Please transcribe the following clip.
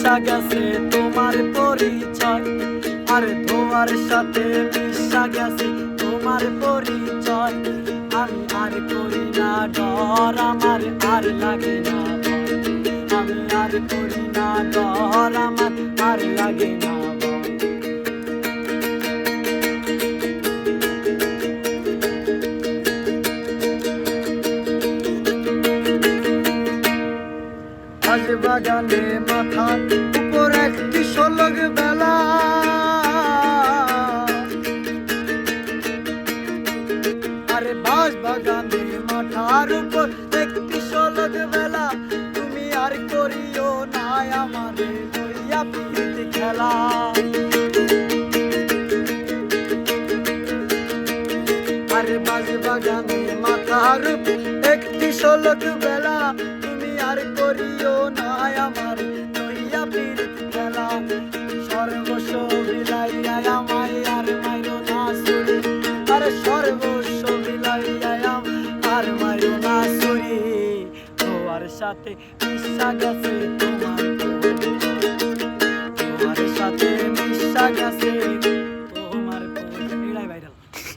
মিশা গেছে তোমার পরিচয়, আরে তোমার সাথে মিশা গেছে তোমার পরিচয়। আমি আর করি না ডর, আমার আর লাগে না ভয়, আমি আর করি না ডর, আমার আর লাগে না ভয়। আজ বাগানে মাথার উপর একটি শোলক বেলা, আরে বাঁশ বাগানে মাথার উপর একটি শোলক বেলা। তুমি আর করিও না আমারে লইয়া প্রীতি খেলা, আরে বাঁশ বাগানে মাথার উপর একটি শোলক বেলা। তুমি আর করিও না আমার লইয়া প্রীতি খেলা। সর্বস্ব বিলাইয়া আমায় আর মাইরো না ছুরি, আরে সর্বস্ব বিলাইয়া আর মাইরো না ছুরি। তোমার সাথে মিশা গেছে তোমার সাথে মিশা গেছে